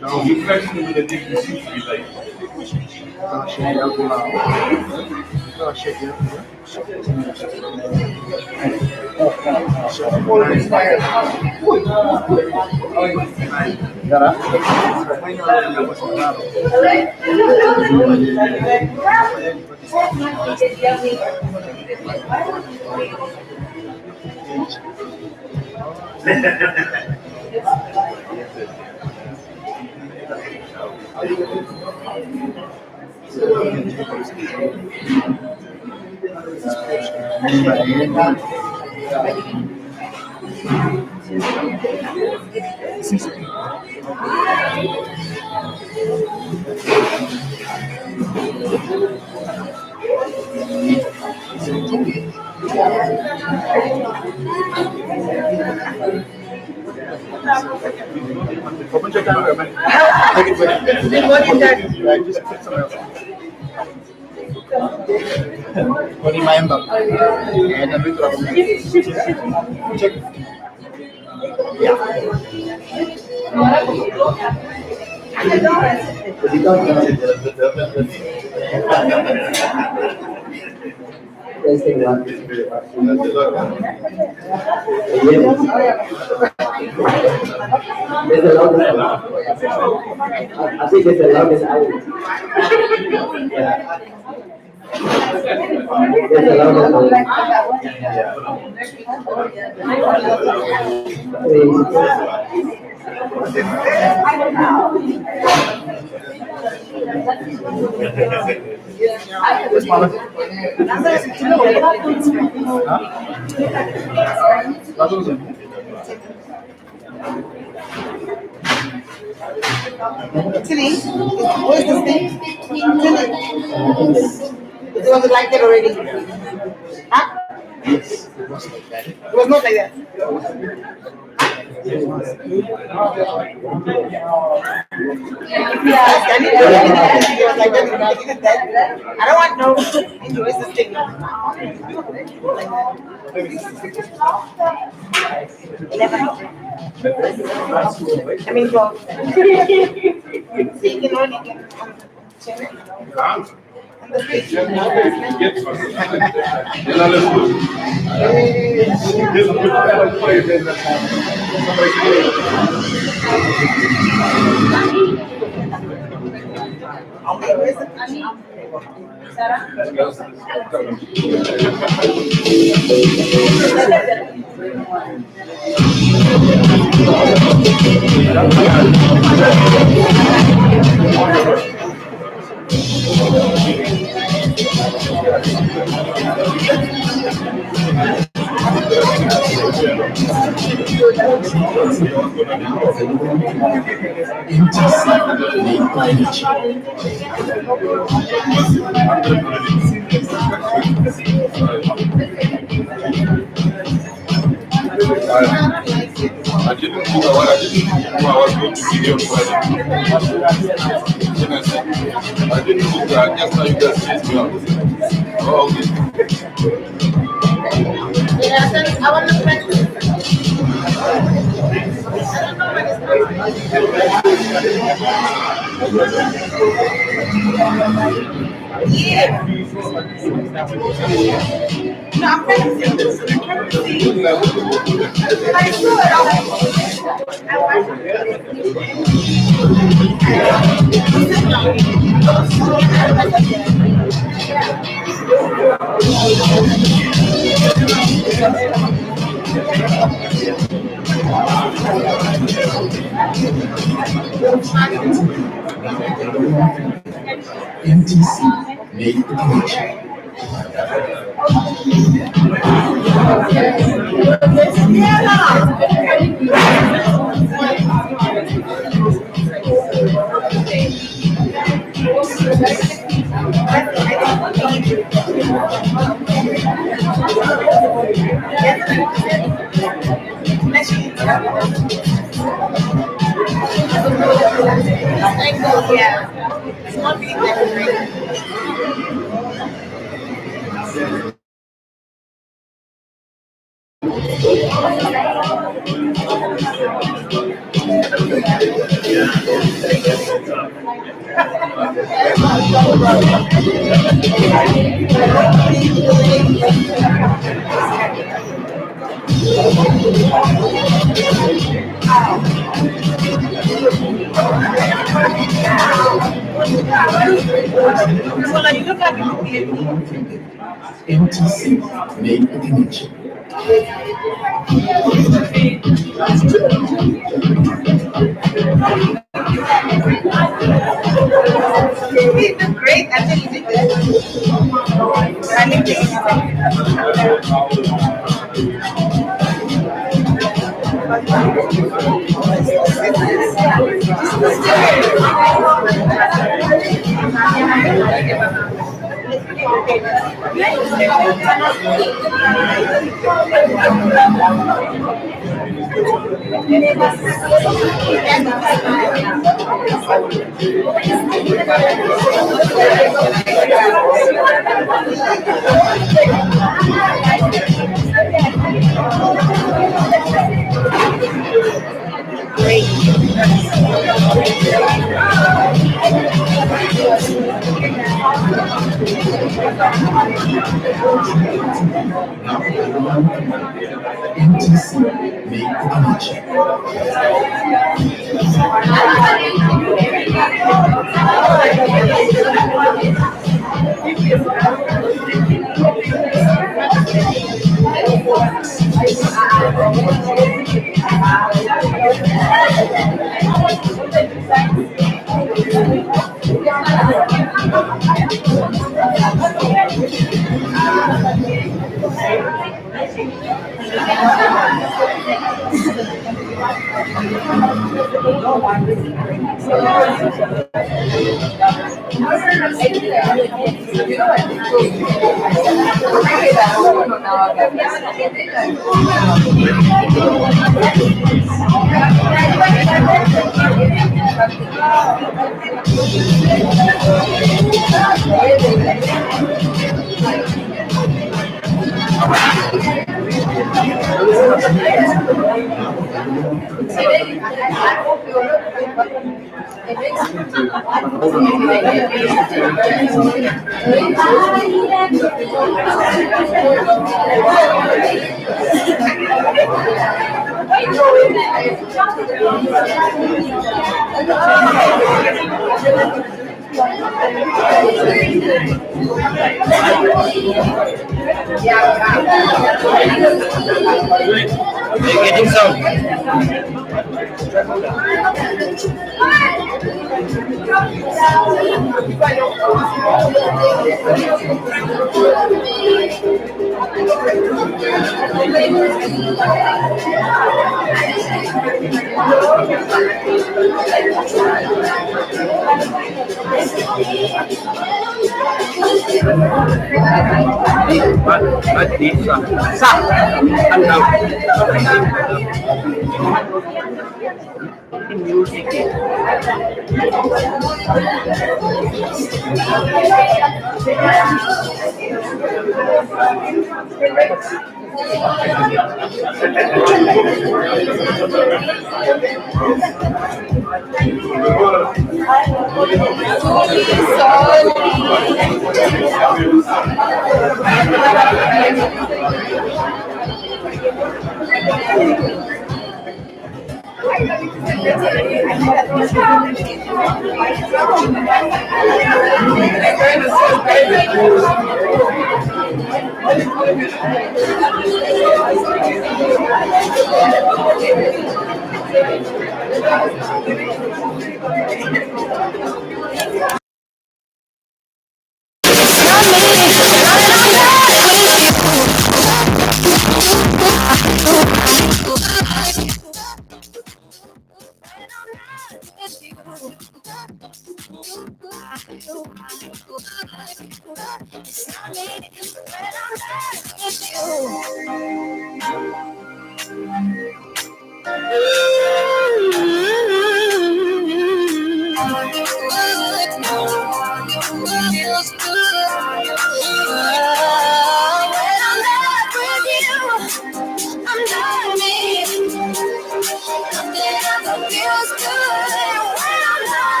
Não, e o resto do dia tem que se vida. Então cheguei algo lá. Então cheguei Open your camera, man. Take it with you. Right, just put somewhere else. What in my inbox? And then we drop it. Check. Yeah. There's the longest. I think it's the longest out. Yeah. There's the longest Tilly, where's this thing? Tilly. It was like that already. Huh? Yes, it was like that. It was not like that. Yes, I need to was like that. I don't want no where's this thing? 11. I mean 12. So you can only get on the fridge. Where's the I didn't think I was going to be on Friday. I didn't think that. Just now you guys chased me out. Oh, okay. I want to practice. Yeah. No, I'm practicing. I saw it. I want MTC made the connection. Yeah. It's not being decorated. Well, you look like MTC made a connection. you did great. I think you did good. I MTC made a connection. Getting some. But this sa ano music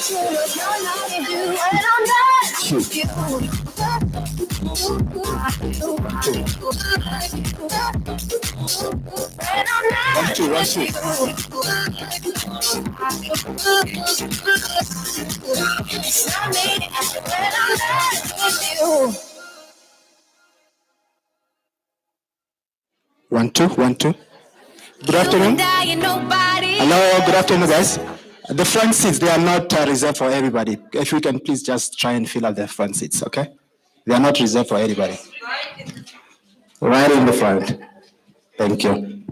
One, two, one, two. Good afternoon. Hello, good afternoon, guys. The front seats, they are not reserved for everybody. If we can please just try and fill out the front seats, okay? They are not reserved for anybody. Right in the front. Thank you.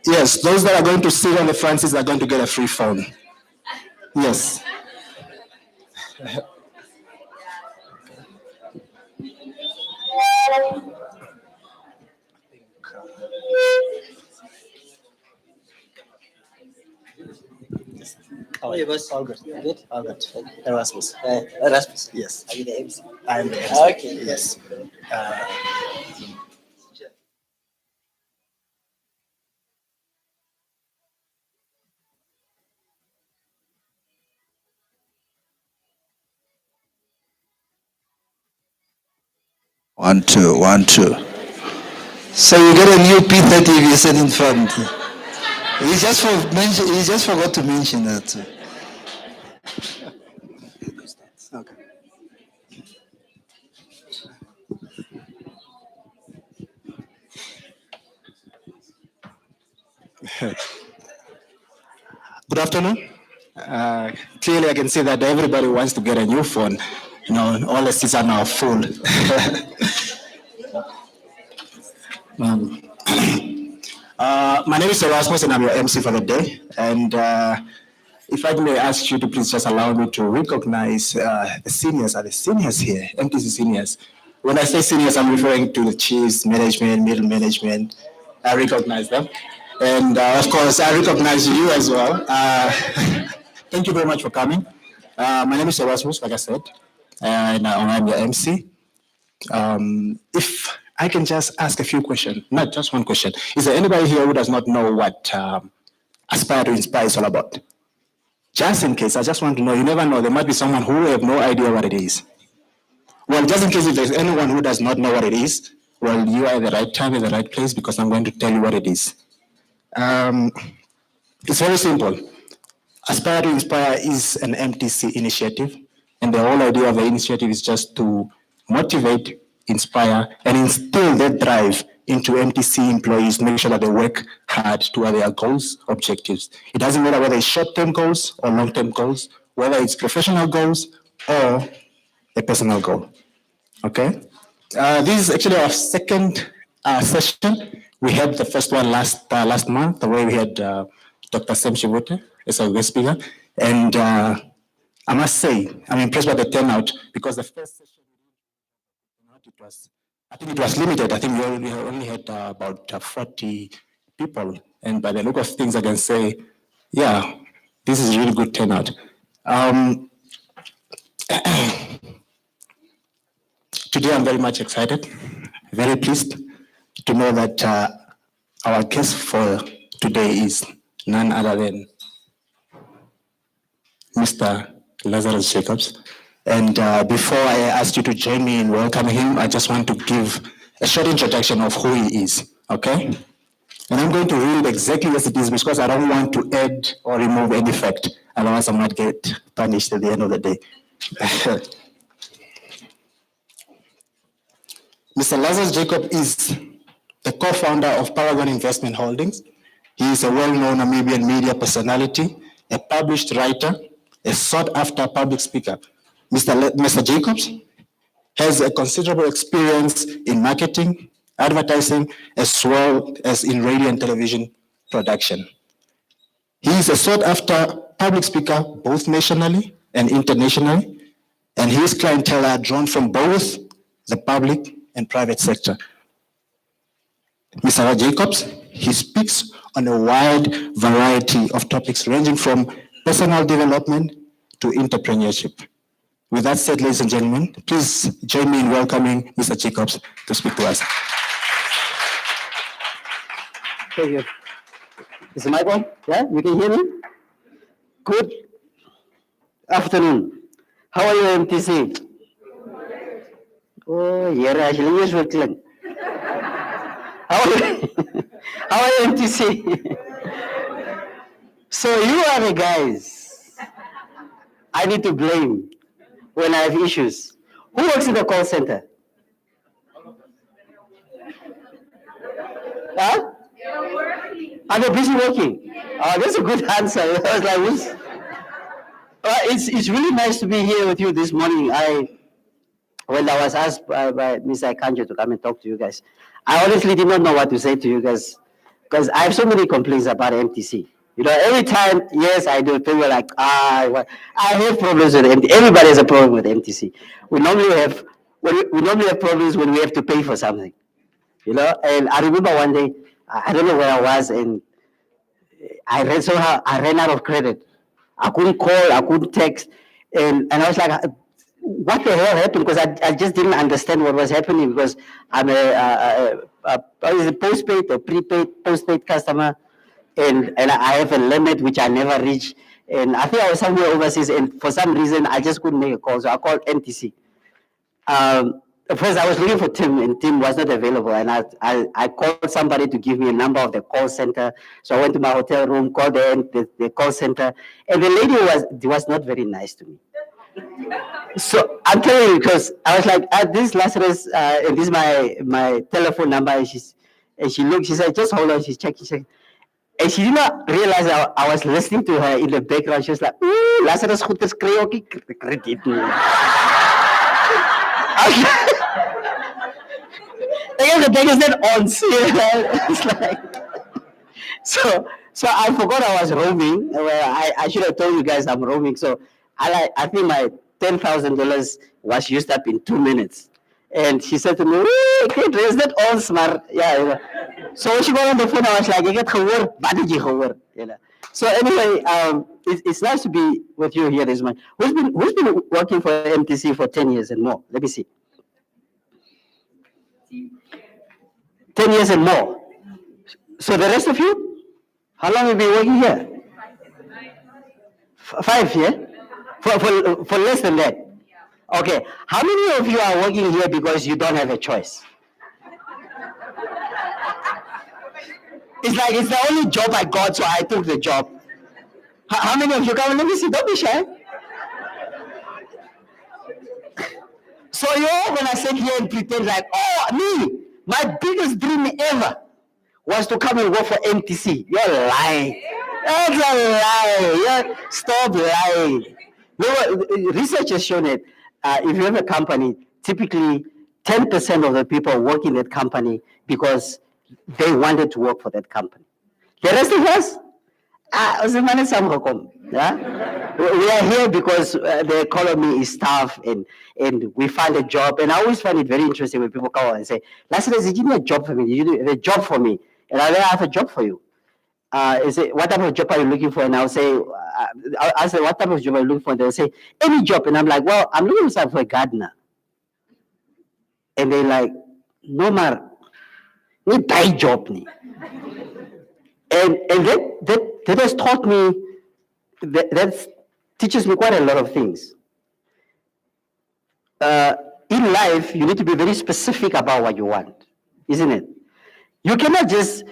Yes, those that are going to sit on the front seats are going to get a free phone. Yes. How are you, boss? All good. Good? All good. Erasmus. Erasmus. Yes. Are you the MC? I am the MC. Okay. Yes. One, two, one, two. So you get a new P30 if you sit in front. He just forgot to mention that. Okay. Good afternoon. Clearly, I can see that everybody wants to get a new phone. You know, all the seats are now full. My name is Erasmus, and I'm your MC for the day. And if I may ask you to please just allow me to recognize the seniors. Are the seniors here? MTC seniors. When I say seniors, I'm referring to the chiefs, management, middle management. I recognize them. And of course, I recognize you as well. Thank you very much for coming. My name is Erasmus, like I said, and I'm your MC. If I can just ask a few questions, not just one question. Is there anybody here who does not know what Aspire to Inspire is all about? Just in case, I just want to know, you never know, there might be someone who have no idea what it is. Well, just in case if there's anyone who does not know what it is, well, you are at the right time, in the right place, because I'm going to tell you what it is. It's very simple. Aspire to Inspire is an MTC initiative, and the whole idea of the initiative is just to motivate, inspire, and instill that drive into MTC employees, make sure that they work hard toward their goals, objectives. It doesn't matter whether it's short-term goals or long-term goals, whether it's professional goals or a personal goal. Okay? This is actually our second session. We had the first one last month, where we had Dr. Sam Shivute as our guest speaker. And I must say, I'm impressed by the turnout, because the first session, I think it was limited. I think we only had about 40 people. And by the look of things, I can say, yeah, this is really good turnout. Today, I'm very much excited, very pleased to know that our guest for today is none other than Mr. Lazarus Jacobs. And before I ask you to join me in welcoming him, I just want to give a short introduction of who he is, okay? And I'm going to read exactly as it is, because I don't want to add or remove any fact, otherwise I might get punished at the end of the day. Mr. Lazarus Jacob is the co-founder of Paragon Investment Holdings. He is a well-known Namibian media personality, a published writer, a sought-after public speaker. Mr. Jacobs has a considerable experience in marketing, advertising, as well as in radio and television production. He is a sought-after public speaker, both nationally and internationally, and his clientele are drawn from both the public and private sector. Mr. Jacobs, he speaks on a wide variety of topics ranging from personal development to entrepreneurship. With that said, ladies and gentlemen, please join me in welcoming Mr. Jacobs to speak to us. Thank you. Is the mic on? Yeah, you can hear me? Good afternoon. How are you, MTC? Oh, yeah, actually, yes, we're clean. How are you? How are you, MTC? So you are the guys I need to blame when I have issues. Who works in the call center? Huh? Are they busy working? Oh, that's a good answer. I was like, who's... it's really nice to be here with you this morning. When I was asked by Mr. Kanjo to come and talk to you guys, I honestly did not know what to say to you guys because I have so many complaints about MTC. You know, every time, yes, I do, people are like, I have problems with MTC. Everybody has a problem with MTC. We normally have problems when we have to pay for something. You know, and I remember one day, I don't know where I was, and I ran out of credit. I couldn't call, I couldn't text, and I was like, what the hell happened? Because I just didn't understand what was happening because I'm a postpaid or postpaid customer, and I have a limit which I never reach. And I think I was somewhere overseas, and for some reason I just couldn't make a call, so I called NTC. First, I was looking for Tim, and Tim was not available. And I called somebody to give me a number of the call center. So I went to my hotel room, called the call center, and the lady was not very nice to me. So I'm telling you, because I was like, this Lazarus, and this is my telephone number. And she looked, she said, just hold on, she's checking. And she did not realize I was listening to her in the background. She was like, ooh, Lazarus goed geskreeu, okay, credit. The thing is that on it's like, so I forgot I was roaming. I should have told you guys I'm roaming. So I think my $10,000 was used up in 2 minutes. And she said to me, "Kid, is that on smart?" Yeah. So when she got on the phone, I was like, "I get gehoor, wat het jy gehoor?" You know. So anyway, it's nice to be with you here this morning. Who's been working for MTC for 10 years and more? Let me see. 10 years and more. So the rest of you, how long have you been working here? 5 years? For less than that? Okay. How many of you are working here because you don't have a choice? It's like, it's the only job I got, so I took the job. How many of you come? Let me see, don't be shy. So you're all gonna sit here and pretend like, oh, me, my biggest dream ever was to come and work for MTC. You're lying. That's a lie. Stop lying. Research has shown it. If you have a company, typically 10% of the people work in that company because they wanted to work for that company. The rest of us, yeah? We are here because the economy is tough and we find a job. And I always find it very interesting when people come and say, Lazarus, did you do a job for me? Did you do a job for me? And I have a job for you. Say, what type of job are you looking for? And I'll say, I say, what type of job are you looking for? And they'll say, any job. And I'm like, well, I'm looking for a gardener. And they're like, no, Mar, we buy job. And that has taught me, that teaches me quite a lot of things. In life, you need to be very specific about what you want, isn't it? You cannot just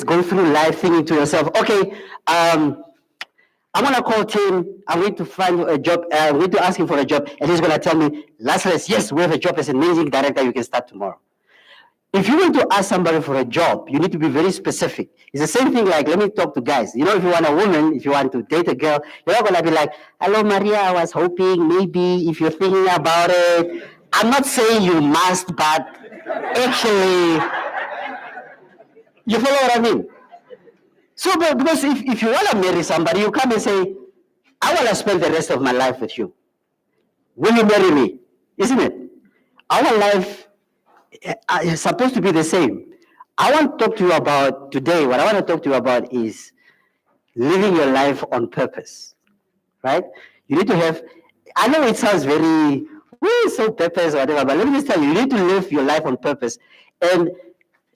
go through life thinking to yourself, okay, I'm gonna call Tim, I'm going to find a job, I'm going to ask him for a job, and he's gonna tell me, Lazarus, yes, we have a job as a managing director, you can start tomorrow. If you want to ask somebody for a job, you need to be very specific. It's the same thing like, let me talk to guys. You know, if you want a woman, if you want to date a girl, you're not going to be like, hello, Maria, I was hoping maybe if you're thinking about it. I'm not saying you must, but actually, you follow what I mean? So, because if you want to marry somebody, you come and say, I want to spend the rest of my life with you. Will you marry me? Isn't it? Our life is supposed to be the same. I want to talk to you about today, what I want to talk to you about is living your life on purpose, right? You need to have, I know it sounds very, so purpose or whatever, but let me just tell you, you need to live your life on purpose. And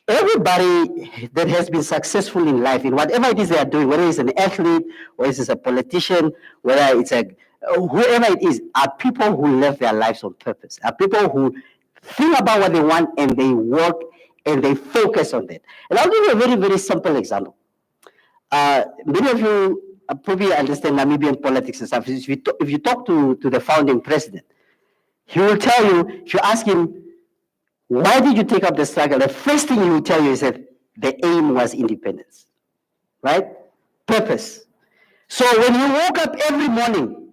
everybody that has been successful in life, in whatever it is they are doing, whether it's an athlete, or it's a politician, whether it's whoever it is, are people who live their lives on purpose, are people who think about what they want and they work and they focus on that. And I'll give you a very, very simple example. Many of you probably understand Namibian politics and stuff. If you talk to the founding president, he will tell you, if you ask him, why did you take up the struggle? The first thing he will tell you is that the aim was independence, right? Purpose. So when he woke up every morning,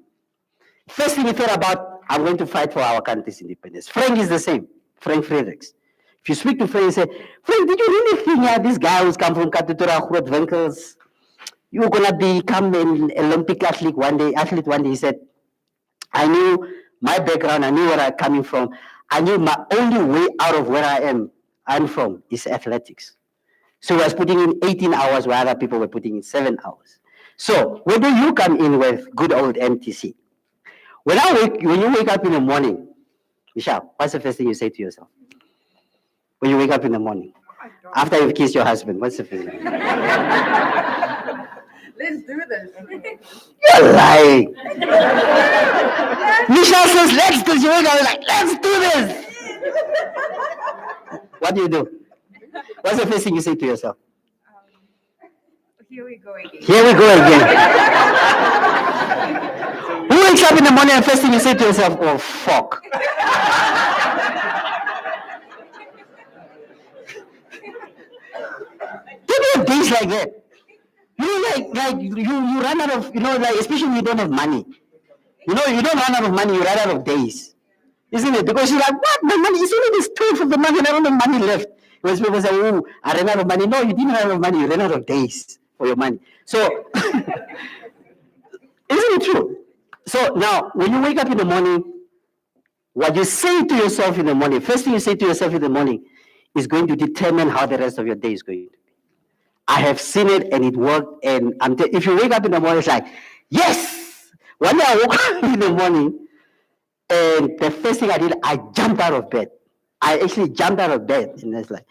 first thing he thought about, I'm going to fight for our country's independence. Frank is the same, Frank Fredericks. If you speak to Frank, you say, Frank, did you really think this guy who's come from Katutura, Groot Winkels, you're going to become an Olympic athlete one day? He said, I knew my background, I knew where I'm coming from. I knew my only way out of where I'm from is athletics. So I was putting in 18 hours where other people were putting in 7 hours. So where do you come in with good old MTC? When you wake up in the morning, Michelle, what's the first thing you say to yourself? When you wake up in the morning, after you've kissed your husband, what's the first thing? Let's do this. You're lying. Michelle says, let's do this. You wake up like, let's do this. What do you do? What's the first thing you say to yourself? Here we go again. Here we go again. Who wakes up in the morning and first thing you say to yourself, oh, fuck. There are days like that. You run out of, especially when you don't have money. You don't run out of money, you run out of days. Isn't it? Because you're like, what? My money is only this 12th of the month and I don't have money left. Because people say, oh, I ran out of money. No, you didn't run out of money, you ran out of days for your money. So, isn't it true? So now, when you wake up in the morning, what you say to yourself in the morning, first thing you say to yourself in the morning is going to determine how the rest of your day is going to be. I have seen it and it worked. And if you wake up in the morning, it's like, yes! One day I woke up in the morning and the first thing I did, I jumped out of bed. I actually jumped out of bed. And it's like,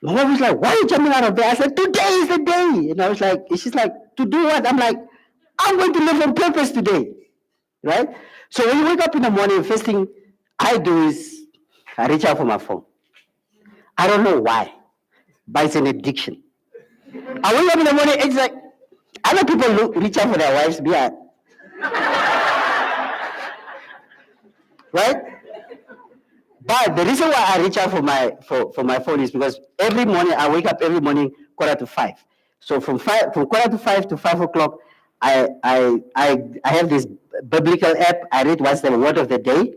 my mom was like, why are you jumping out of bed? I said, today is the day. And I was like, she's like, to do what? I'm like, I'm going to live on purpose today. Right? So when you wake up in the morning, the first thing I do is I reach out for my phone. I don't know why, but it's an addiction. I wake up in the morning, it's like, other people reach out for their wives, right? But the reason why I reach out for my phone is because every morning, I wake up every morning 4:45. So from 4:45 to 5 o'clock, I have this biblical app. I read what's the word of the day,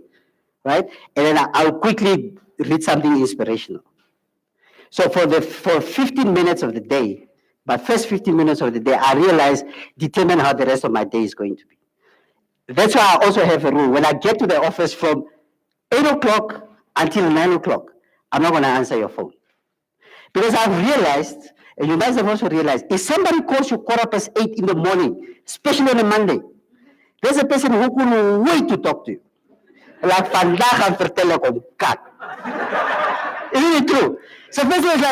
right? And then I'll quickly read something inspirational. So for 15 minutes of the day, my first 15 minutes of the day, I realize, determine how the rest of my day is going to be. That's why I also have a rule. When I get to the office from 8 o'clock until 9 o'clock, I'm not going to answer your phone. Because I've realized, and you guys have also realized, if somebody calls you 8:15 in the morning, especially on a Monday, there's a person who couldn't wait to talk to you. Like, vandaag gaan vertellen om kat. Isn't it true? So first of all, it's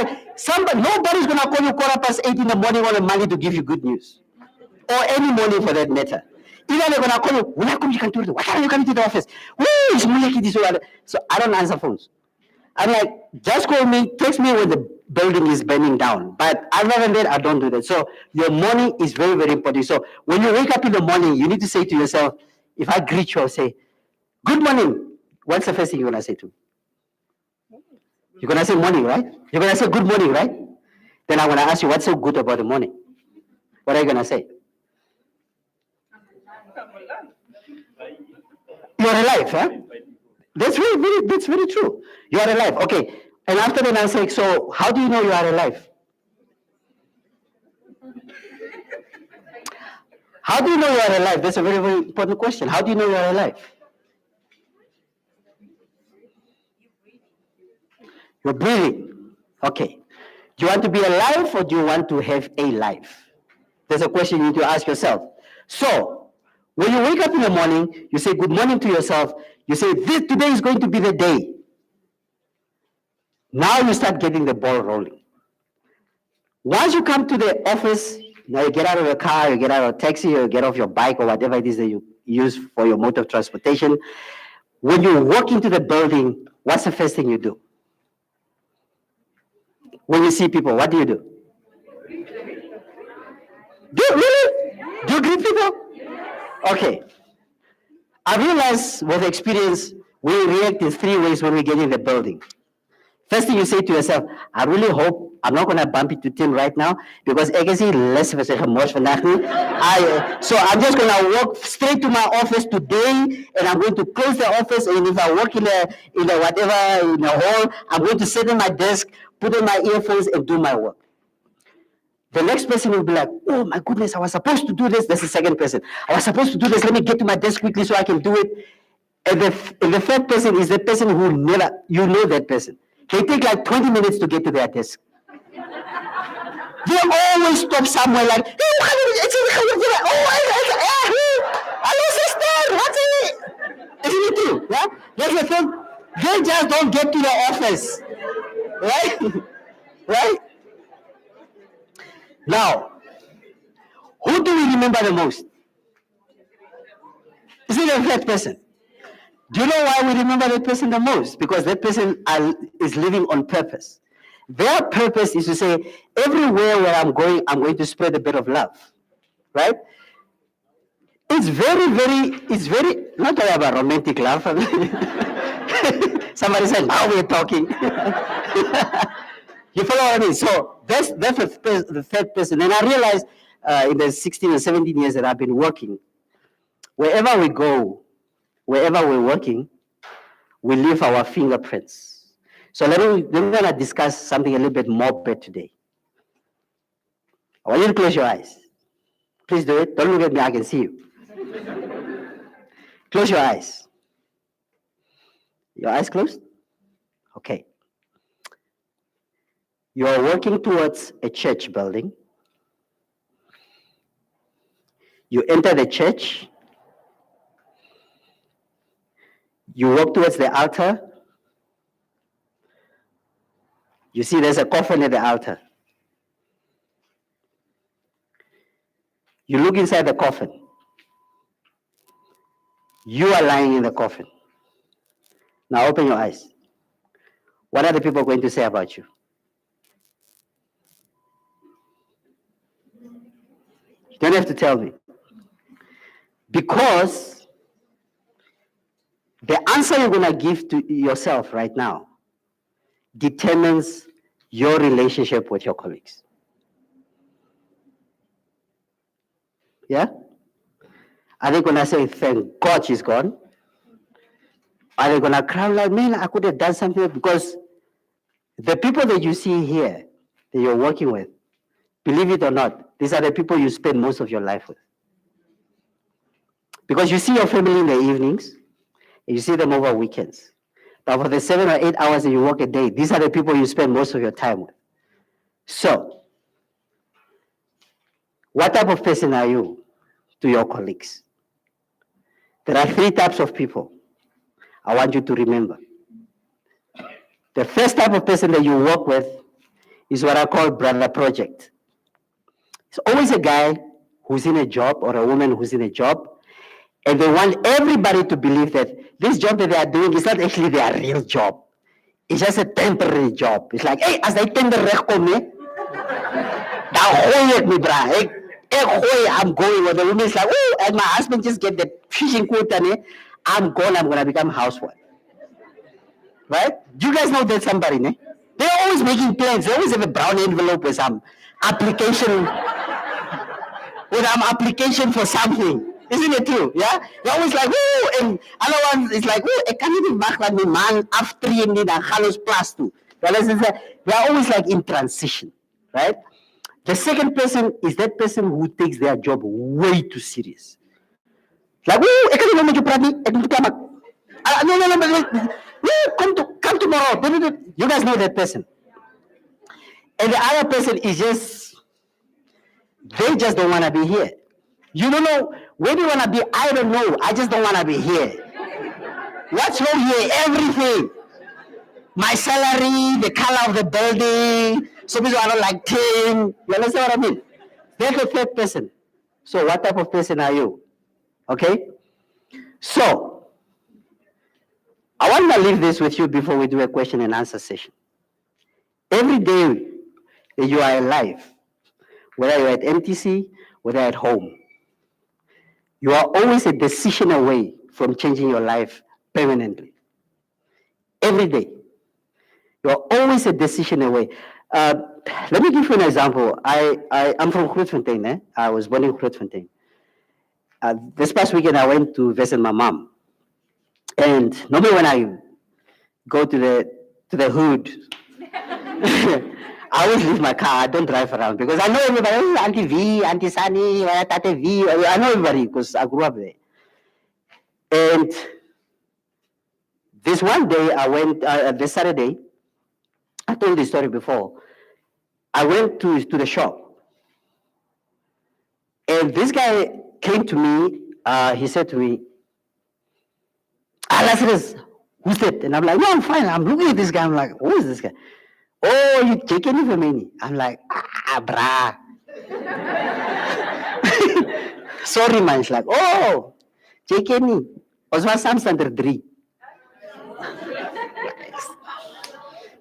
like, nobody's going to call you 8:15 in the morning on a Monday to give you good news. Or any morning for that matter. Either they're going to call you, when I come you can do it. Why can't you come to the office? It's Muleki, this or that. So I don't answer phones. I'm like, just call me, text me when the building is burning down. But other than that, I don't do that. So your morning is very, very important. So when you wake up in the morning, you need to say to yourself, if I greet you, I'll say, good morning. What's the first thing you're going to say to me? You're going to say morning, right? You're going to say good morning, right? Then I'm going to ask you, what's so good about the morning? What are you going to say? You're alive, huh? That's very true. You are alive. Okay. And after that, I'll say, so how do you know you are alive? How do you know you are alive? That's a very, very important question. How do you know you are alive? You're breathing. Okay. Do you want to be alive or do you want to have a life? There's a question you need to ask yourself. So, When you wake up in the morning, you say good morning to yourself. You say, today is going to be the day. Now you start getting the ball rolling. Once you come to the office, now you get out of your car, you get out of a taxi, or you get off your bike, or whatever it is that you use for your mode of transportation. When you walk into the building, what's the first thing you do? When you see people, what do you do? Do you greet people? Okay. I realize with experience, we react in 3 ways when we get in the building. First thing you say to yourself, I really hope I'm not going to bump into Tim right now because I can see less of a So I'm just going to walk straight to my office today and I'm going to close the office, and if I work in a whatever, in a hall, I'm going to sit at my desk, put on my earphones and do my work. The next person will be like, oh my goodness, I was supposed to do this. That's the second person. I was supposed to do this. Let me get to my desk quickly so I can do it. And the third person is the person who never, you know that person. They take like 20 minutes to get to their desk. They always stop somewhere like, hello sister, what's it? Isn't it true? Yeah? That's the thing. They just don't get to the office. Right? Right? Now, who do we remember the most? Is it the third person? Do you know why we remember that person the most? Because that person is living on purpose. Their purpose is to say, everywhere where I'm going to spread a bit of love. Right? It's very, not talking about romantic love. Somebody said, now we're talking. You follow what I mean? So that's the third person. And I realized in the 16 or 17 years that I've been working, wherever we go, wherever we're working, we leave our fingerprints. So we're going to discuss something a little bit more bit today. I want you to close your eyes. Please do it. Don't look at me, I can see you. Close your eyes. Your eyes closed? Okay. You are working towards a church building. You enter the church. You walk towards the altar. You see there's a coffin at the altar. You look inside the coffin. You are lying in the coffin. Now open your eyes. What are the people going to say about you? You don't have to tell me. Because the answer you're going to give to yourself right now determines your relationship with your colleagues. Yeah? Are they going to say, thank God she's gone? Are they going to cry like, man, I could have done something? Because the people that you see here, that you're working with, believe it or not, these are the people you spend most of your life with. Because you see your family in the evenings, and you see them over weekends. But for the 7 or 8 hours that you work a day, these are the people you spend most of your time with. So, what type of person are you to your colleagues? There are 3 types of people I want you to remember. The first type of person that you work with is what I call brother project. It's always a guy who's in a job or a woman who's in a job, and they want everybody to believe that this job that they are doing is not actually their real job. It's just a temporary job. It's like, hey, as they tender reg kom, dan gooi ek my bra. I'm going. Where the woman is like, oh, and my husband just get the fishing quota, I'm gone, I'm going to become housewife. Right? Do you guys know that somebody, ne? They're always making plans. They always have a brown envelope with some application, for something. Isn't it true? Yeah? They're always like, woo, and other one is like, woo, I can't even back like my man after and then Carlos plus two. They're always like in transition, right? The second person is that person who takes their job way too serious. Like, woo, I can't even make you proud. No, come tomorrow. You guys know that person. And the other person is they just don't want to be here. You don't know where do you want to be? I don't know. I just don't want to be here. What's wrong here? Everything. My salary, the color of the building. Some people I don't like team. You understand what I mean? They're the third person. So what type of person are you? Okay? So, I want to leave this with you before we do a question and answer session. Every day that you are alive, whether you're at MTC, whether at home, you are always a decision away from changing your life permanently. Every day. You are always a decision away. Let me give you an example. I'm from Grootfontein. Eh? I was born in Grootfontein. This past weekend, I went to visit my mom. And normally when I go to the hood, I always leave my car. I don't drive around because I know everybody. Oh, Auntie V, Auntie Sunny, Tate V. I know everybody because I grew up there. And this one day, I went, this Saturday, I told this story before. I went to the shop. And this guy came to me. He said to me, Lazarus, who's that? And I'm like, no, I'm fine. I'm looking at this guy. I'm like, who is this guy? Oh, you taking it from me? I'm like, brah. Sorry, man. He's like, oh, taking me. Was my Sam standard 3.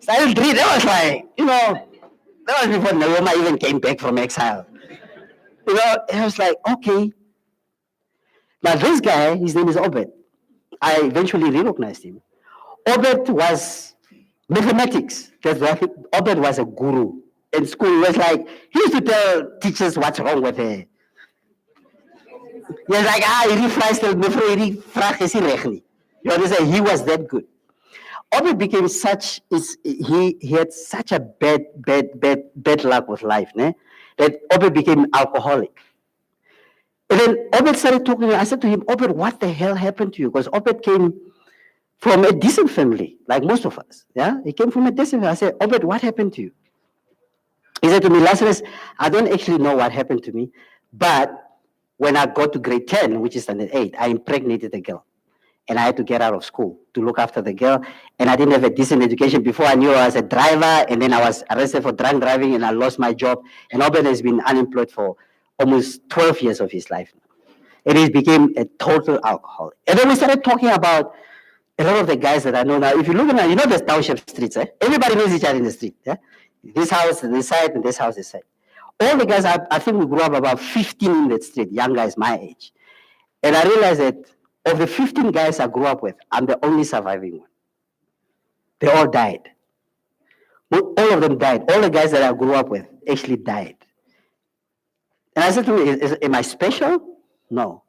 Standard 3, that was like, that was before Naoma even came back from exile. And I was like, okay. Now this guy, his name is Obed. I eventually recognized him. Obed was mathematics. Obed was a guru. In school, he was like, he used to tell teachers what's wrong with her. He was like, you understand? He was that good. Obed became he had such a bad luck with life, that Obed became alcoholic. And then Obed started talking. I said to him, Obed, what the hell happened to you? Because Obed came from a decent family, like most of us. Yeah, he came from a decent family. I said, Obed, what happened to you? He said to me, Lazarus, I don't actually know what happened to me, but when I got to grade 10, which is standard 8, I impregnated a girl. And I had to get out of school to look after the girl. And I didn't have a decent education. Before I knew I was a driver, and then I was arrested for drunk driving, and I lost my job. And Obed has been unemployed for almost 12 years of his life. And he became a total alcoholic. And then we started talking about a lot of the guys that I know now. If you look at, the township streets, everybody knows each other in the street. This house, this side, and this house, this side. All the guys, I think we grew up about 15 in that street, young guys my age. And I realized that of the 15 guys I grew up with, I'm the only surviving one. They all died. All of them died. All the guys that I grew up with actually died. And I said to him, am I special? No.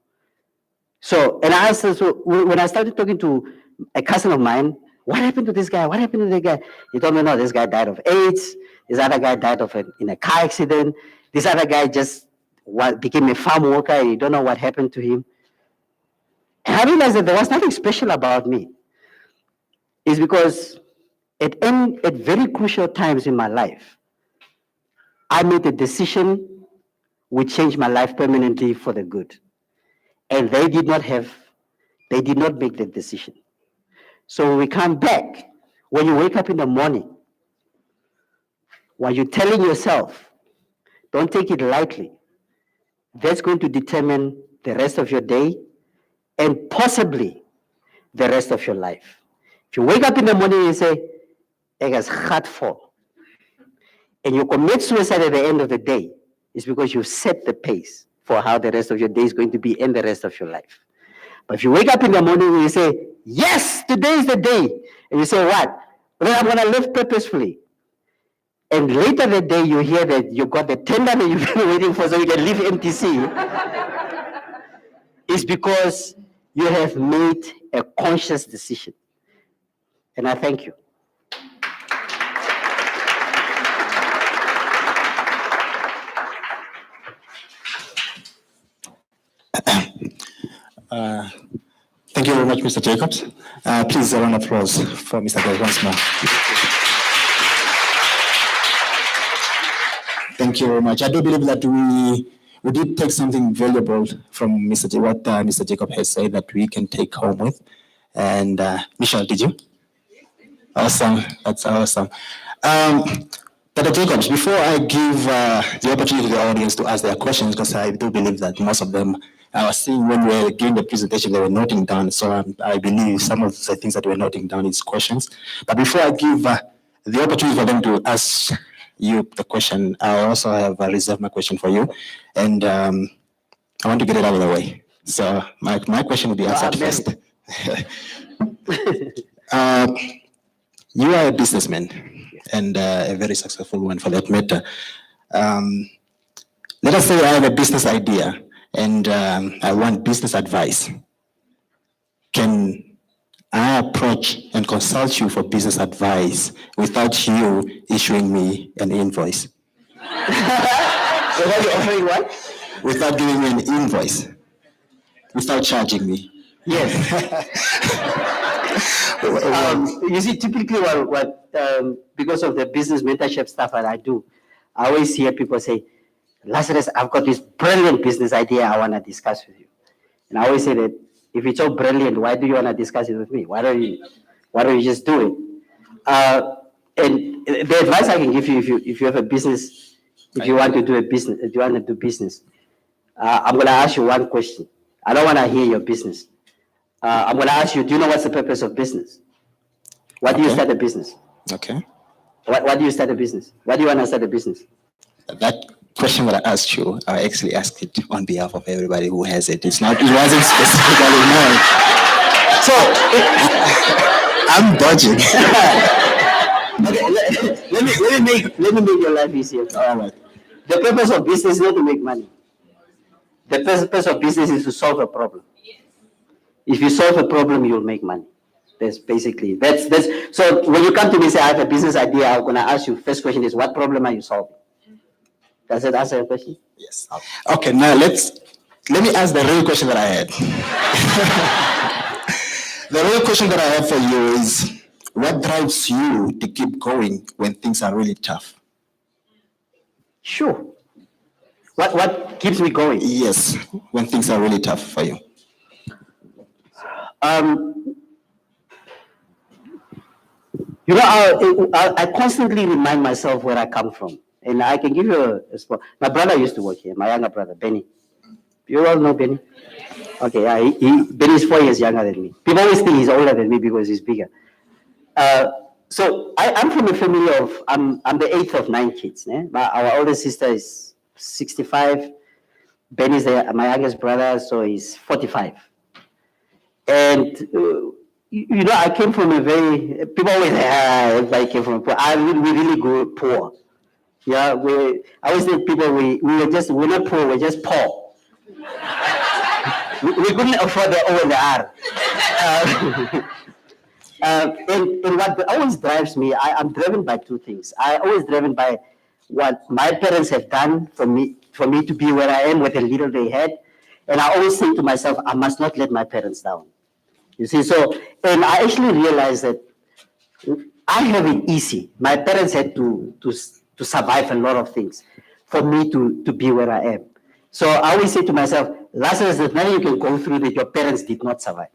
So, and I asked, when I started talking to a cousin of mine, what happened to this guy? What happened to the guy? He told me, no, this guy died of AIDS. This other guy died in a car accident. This other guy just became a farm worker and you don't know what happened to him. And I realized that there was nothing special about me. It's because at very crucial times in my life, I made a decision which changed my life permanently for the good. And they did not make that decision. So when we come back, when you wake up in the morning, while you're telling yourself, don't take it lightly, that's going to determine the rest of your day and possibly the rest of your life. If you wake up in the morning and you say, ek is gatvol, and you commit suicide at the end of the day, it's because you've set the pace for how the rest of your day is going to be and the rest of your life. But if you wake up in the morning and you say, yes, today is the day, and you say, what? Well, I'm going to live purposefully. And later that day, you hear that you got the tender that you've been waiting for so you can leave MTC. It's because you have made a conscious decision. And I thank you. Thank you very much, Mr. Jacobs. Please, a round of applause for Mr. Jacobs once more. Thank you very much. I do believe that we we did take something valuable from what Mr. Jacob has said that we can take home with. And Michelle, did you? Awesome. That's awesome. Dr. Jacobs, before I give the opportunity to the audience to ask their questions, because I do believe that most of them, I was seeing when we were giving the presentation, they were noting down. So I believe some of the things that we're noting down is questions. But before I give the opportunity for them to ask you the question, I also have reserved my question for you. And I want to get it out of the way. So my question will be answered first. You are a businessman and a very successful one for that matter. Let us say I have a business idea and I want business advice. Can I approach and consult you for business advice without you issuing me an invoice? Without you offering what? Without giving me an invoice, without charging me. Yes. You see, typically what because of the business mentorship stuff that I do, I always hear people say, Lazarus, I've got this brilliant business idea I want to discuss with you. And I always say that if it's so brilliant, why do you want to discuss it with me? Why don't you just do it? And the advice I can give you if you have a business, if you want to do business, I'm going to ask you one question. I don't want to hear your business. I'm going to ask you, do you know what's the purpose of business? Why do you start a business? Okay. Why do you start a business? Why do you want to start a business? That question that I asked you, I actually asked it on behalf of everybody who has it. It wasn't specifically mine. So, I'm dodging. Okay, let me make your life easier. All right. The purpose of business is not to make money. The purpose of business is to solve a problem. If you solve a problem, you'll make money. That's basically, so when you come to me and say, I have a business idea, I'm going to ask you, first question is, what problem are you solving? Does that answer your question? Yes. Okay, now let me ask the real question that I had. The real question that I have for you is, what drives you to keep going when things are really tough? Sure. What keeps me going? Yes, when things are really tough for you. You know, I constantly remind myself where I come from. And I can give you a spot. My brother used to work here, my younger brother, Benny. You all know Benny? Okay, yeah, Benny is 4 years younger than me. People always think he's older than me because he's bigger. So I'm from a family of, I'm the 8th of 9 kids. Our oldest sister is 65. Benny's my youngest brother, so he's 45. And you know, I came from a very, people always say, everybody came from a poor. We really grew up poor. Yeah, I always think people, we're not poor, we're just poor. we couldn't afford the O and the R. And what always drives me, I'm driven by two things. I'm always driven by what my parents have done for me to be where I am with the little they had. And I always think to myself, I must not let my parents down. You see, and I actually realized that I have it easy. My parents had to survive a lot of things for me to be where I am. So I always say to myself, Lazarus, there's nothing you can go through that your parents did not survive.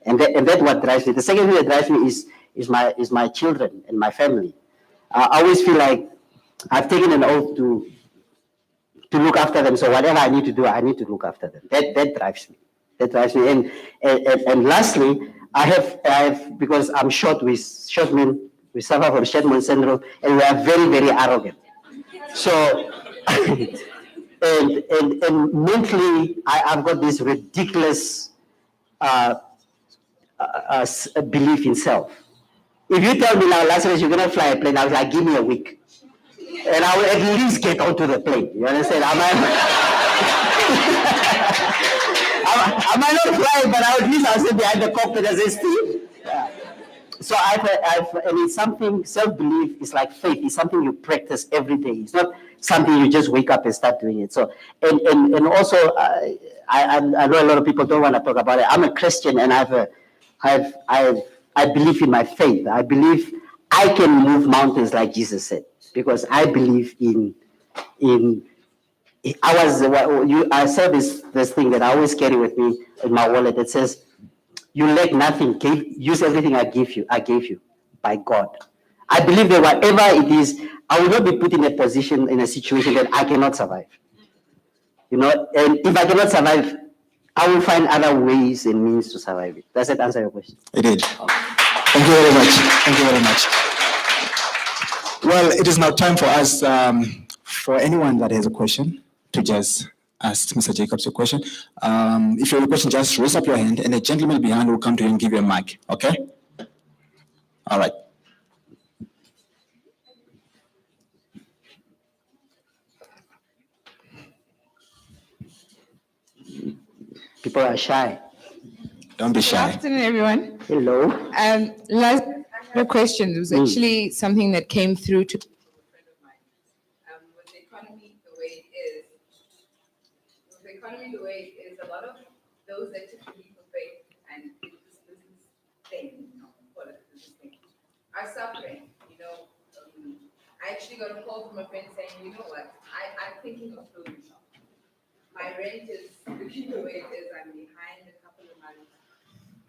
And that's what drives me. The second thing that drives me is my children and my family. I always feel like I've taken an oath to look after them. So whatever I need to do, I need to look after them. That drives me. That drives me. And lastly, I have because I'm short men. We suffer from short-man syndrome, and we are very, very arrogant. So, and mentally, I've got this ridiculous belief in self. If you tell me now, Lazarus, you're going to fly a plane, I'll be like, give me a week. And I will at least get onto the plane. You understand? I might not fly, but at least I'll sit behind the cockpit as a Steve. Yeah. So and it's something, self-belief is like faith. It's something you practice every day. It's not something you just wake up and start doing it. So, and also, I know a lot of people don't want to talk about it. I'm a Christian, and I believe in my faith. I believe I can move mountains like Jesus said, because I believe in I saw this thing that I always carry with me in my wallet. It says, "You lack nothing. Use everything I give you. I gave you by God." I believe that whatever it is, I will not be put in a position, in a situation that I cannot survive. And if I cannot survive, I will find other ways and means to survive it. Does that answer your question? It did. Thank you very much. Thank you very much. Well, it is now time for us, for anyone that has a question, to just ask Mr. Jacobs a question. If you have a question, just raise up your hand, and a gentleman behind will come to you and give you a mic. Okay? All right. People are shy. Don't be Good shy. afternoon, everyone. Hello. Last question was actually something that came through to a friend of mine. With the economy the way it is, a lot of those that took the leap of faith and did this business thing, call it a business thing, are suffering. I actually got a call from a friend saying, you know what, I'm thinking of closing shop. My rent is looking the way it is. I'm behind a couple of months.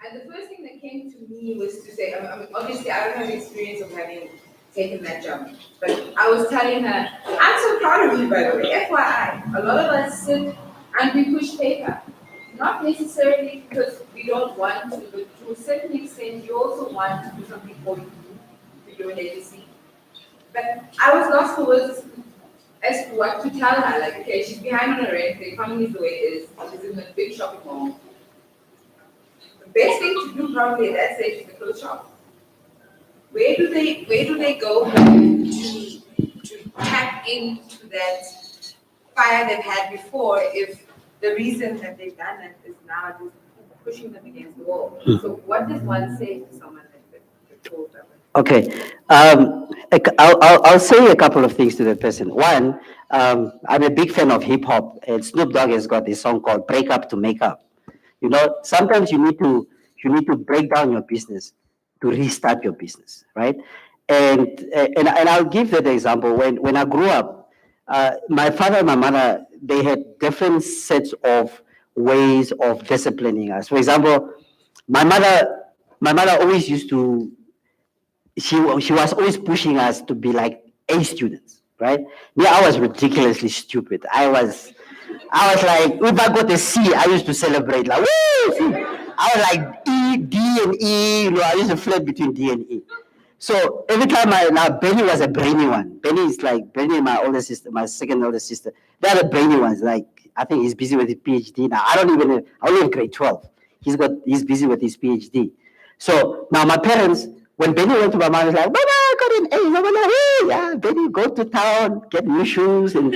And the first thing that came to me was to say, obviously I don't have experience of having taken that jump, but I was telling her, I'm so proud of you, by the way, FYI. A lot of us sit and we push paper. Not necessarily because we don't want to, but to a certain extent, you also want to do something for your legacy. But I was lost for words as to what to tell her. Like, okay, she's behind on her rent, the economy is the way it is, she's in a big shopping mall. The best thing to do probably at that stage is to close shop. Where do they go to tap into that fire they've had before if the reason that they've done it is now just pushing them against the wall? So what does one say to someone that falls that way? Okay. I'll say a couple of things to that person. One, I'm a big fan of hip hop, and Snoop Dogg has got this song called "Break Up to Make Up." Sometimes you need to break down your business to restart your business, right? And I'll give that example. When I grew up, my father and my mother, they had different sets of ways of disciplining us. For example, my mother always used to she was always pushing us to be like A students, right? Me, I was ridiculously stupid. I was like, if I got a C, I used to celebrate like, woo! C. I was like D and E. I used to flip between D and E. So every time now Benny was a brainy one. Benny and my older sister, my second older sister. They're the brainy ones. Like I think he's busy with his PhD now. I only have grade 12. He's busy with his PhD. So now my parents, when Benny went to my mom, was like, Mama, I got an A. Mama, like, hey, yeah, Benny, go to town, get new shoes. And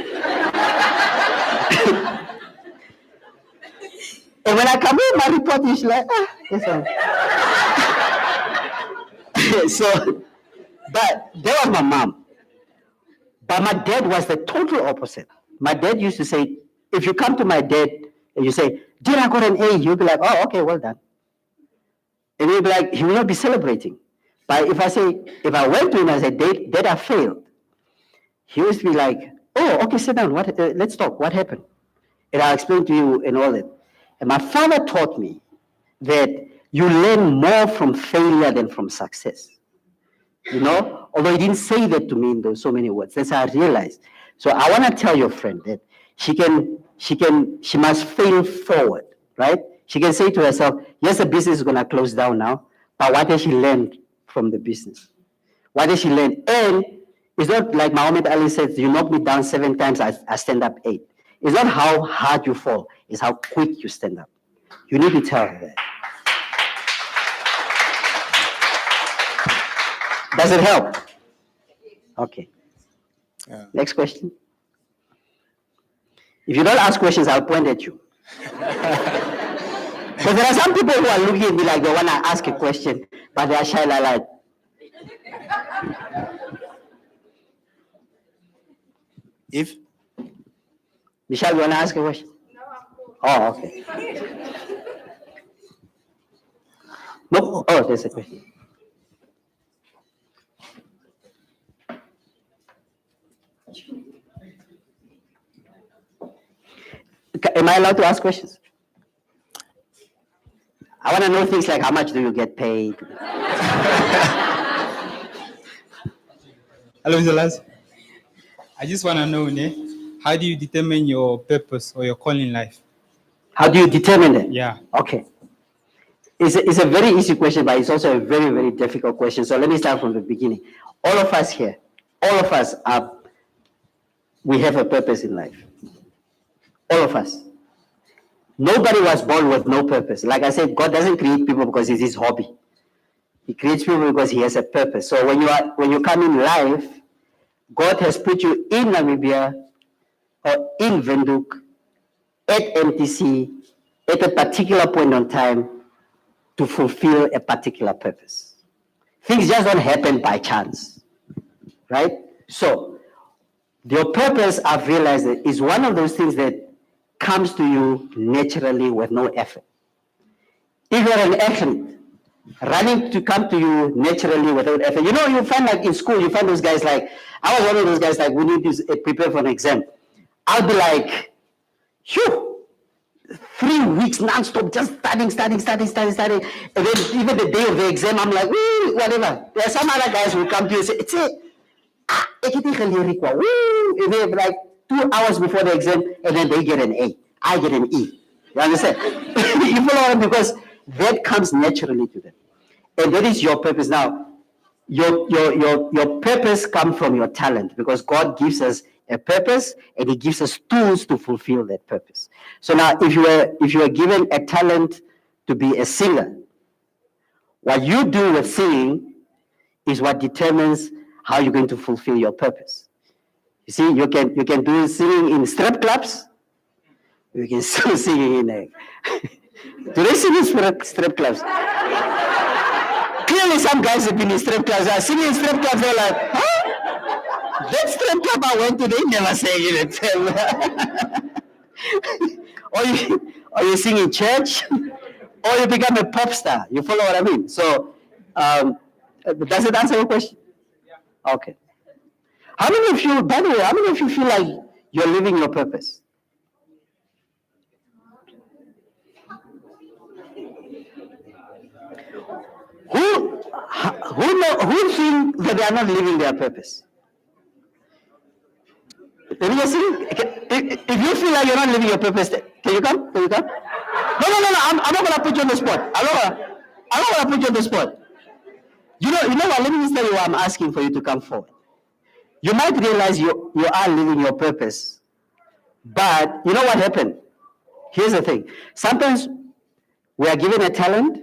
and when I come in, my report is like, this one. So, but that was my mom. But my dad was the total opposite. My dad used to say, if you come to my dad and you say, Dad, I got an A, he'll be like, oh, okay, well done. And he'll be like, he will not be celebrating. But if I went to him and said, Dad, I failed, he used to be like, oh, okay, sit down. Let's talk. What happened? And I'll explain to you and all that. And my father taught me that you learn more from failure than from success. Although he didn't say that to me in those so many words. That's how I realized. So I want to tell your friend that she must fail forward, right? She can say to herself, yes, the business is going to close down now, but what has she learned from the business? What has she learned? And it's not like Muhammad Ali says, you knock me down 7 times, I stand up 8. It's not how hard you fall, it's how quick you stand up. You need to tell her that. Does it help? Okay. Yeah. Next question. If you don't ask questions, I'll point at you. Because there are some people who are looking at me like they want to ask a question, but they are shy like. If Michelle, you want to ask a question? No, I'm cool. Oh, okay. No? Oh, there's a question. Am I allowed to ask questions? I want to know things like how much do you get paid? Hello, Zolas. I just want to know, how do you determine your purpose or your call in life? How do you determine it? Yeah. Okay. It's a very easy question, but it's also a very, very difficult question. So let me start from the beginning. All of us here, all of us we have a purpose in life. All of us. Nobody was born with no purpose. Like I said, God doesn't create people because it's his hobby. He creates people because he has a purpose. So when you come in life, God has put you in Namibia or in Windhoek at MTC at a particular point in time to fulfill a particular purpose. Things just don't happen by chance, right? So your purpose, I've realized, is one of those things that comes to you naturally with no effort. If you're an athlete, running to come to you naturally without effort. You know, you find like in school, you find those guys like, I was one of those guys like, we need to prepare for an exam. I'll be like, phew, 3 weeks non-stop, just studying. And then even the day of the exam, I'm like, woo, whatever. There are some other guys who come to you and say, it's it. And they're like 2 hours before the exam, and then they get an A. I get an E. You understand? You follow them because that comes naturally to them. And that is your purpose. Now, your purpose comes from your talent because God gives us a purpose and he gives us tools to fulfill that purpose. So now if you are given a talent to be a singer, what you do with singing is what determines how you're going to fulfill your purpose. You see, you can do singing in strip clubs. You can still sing in do they sing in strip clubs? Clearly some guys have been in strip clubs. Are singing in strip clubs, they're like, huh? That strip club I went to, they never sang it. or you sing in church, or you become a pop star. You follow what I mean? So, does it answer your question? Yeah. Okay. How many of you, by the way, how many of you feel like you're living your purpose? Who think that they are not living their purpose? Let me just see. If you feel like you're not living your purpose, can you come? No. I'm not gonna put you on the spot. I'm not gonna put you on the spot. You know what? Let me just tell you why I'm asking for you to come forward. You might realize you are living your purpose, but you know what happened? Here's the thing. Sometimes we are given a talent.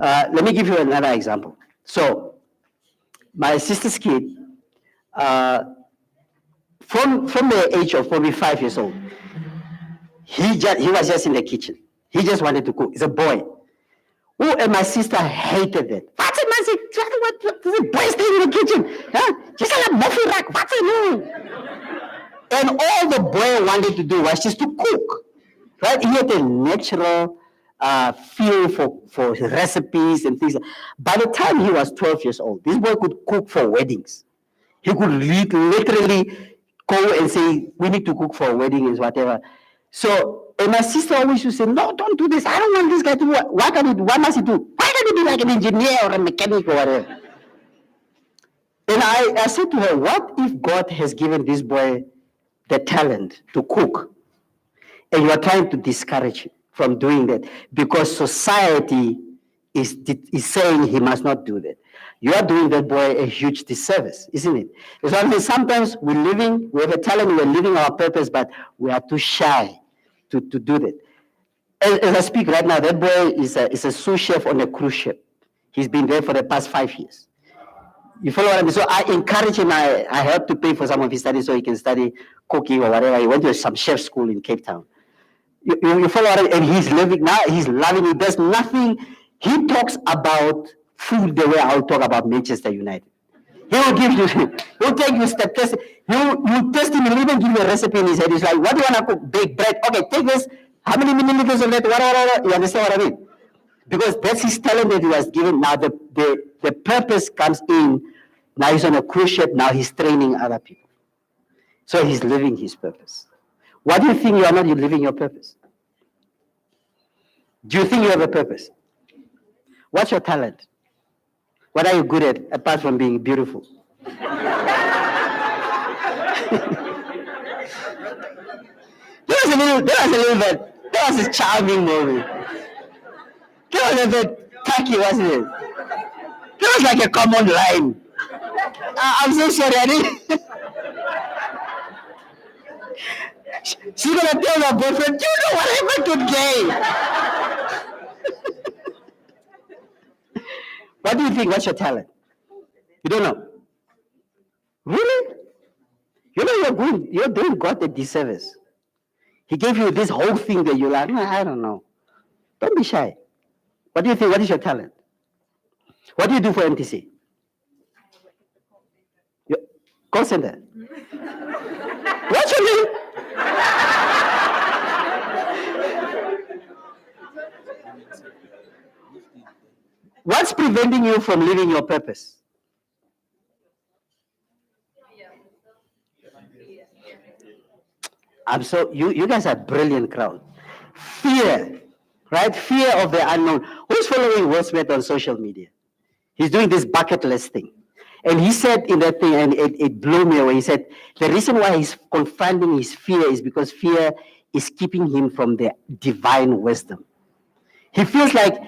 Let me give you another example. So, my sister's kid, from the age of probably 5 years old, he was just in the kitchen. He just wanted to cook. He's a boy. Oh, and my sister hated it. What's it, man? What is a boy staying in the kitchen? Huh? Just a muffin rack. What's it? And all the boy wanted to do was just to cook. Right? He had a natural feel for recipes and things. By the time he was 12 years old, this boy could cook for weddings. He could literally go and say, we need to cook for a wedding and whatever. So, and my sister always used to say, no, don't do this. I don't want this guy to do what? What must he do? Why can't he be like an engineer or a mechanic or whatever? And I said to her, what if God has given this boy the talent to cook? And you are trying to discourage him from doing that because society is saying he must not do that. You are doing that boy a huge disservice, isn't it? It's only sometimes we have a talent, we're living our purpose, but we are too shy to do that. As I speak right now, that boy is a sous chef on a cruise ship. He's been there for the past 5 years. You follow what I mean? So I encourage him. I help to pay for some of his studies so he can study cooking or whatever. He went to some chef school in Cape Town. You follow what I mean? And he's living now. He's loving it. There's nothing. He talks about food the way I'll talk about Manchester United. He will give you. He'll take you step test. You test him. He'll even give you a recipe in his head. He's like, "What do you want to cook? Bake bread. Okay, take this. How many milliliters of that? What? You understand what I mean? Because that's his talent that he was given. Now the purpose comes in. Now he's on a cruise ship. Now he's training other people. So he's living his purpose. What do you think you are not living your purpose? Do you think you have a purpose? What's your talent? What are you good at apart from being beautiful? That was a charming moment. That was a bit tacky, wasn't it? That was like a common line. I'm so sorry, I didn't. She's gonna tell her boyfriend, you know what happened to Gay? What do you think? What's your talent? You don't know. Really? You know you're doing God a disservice. He gave you this whole thing that you're like, no, I don't know. Don't be shy. What do you think? What is your talent? What do you do for MTC? Your call center. What's your name? What's preventing you from living your purpose? You guys are a brilliant crowd. Fear, right? Fear of the unknown. Who's following Will Smith on social media? He's doing this bucket list thing. And he said in that thing, and it blew me away, he said, the reason why he's confronting his fear is because fear is keeping him from the divine wisdom. He feels like,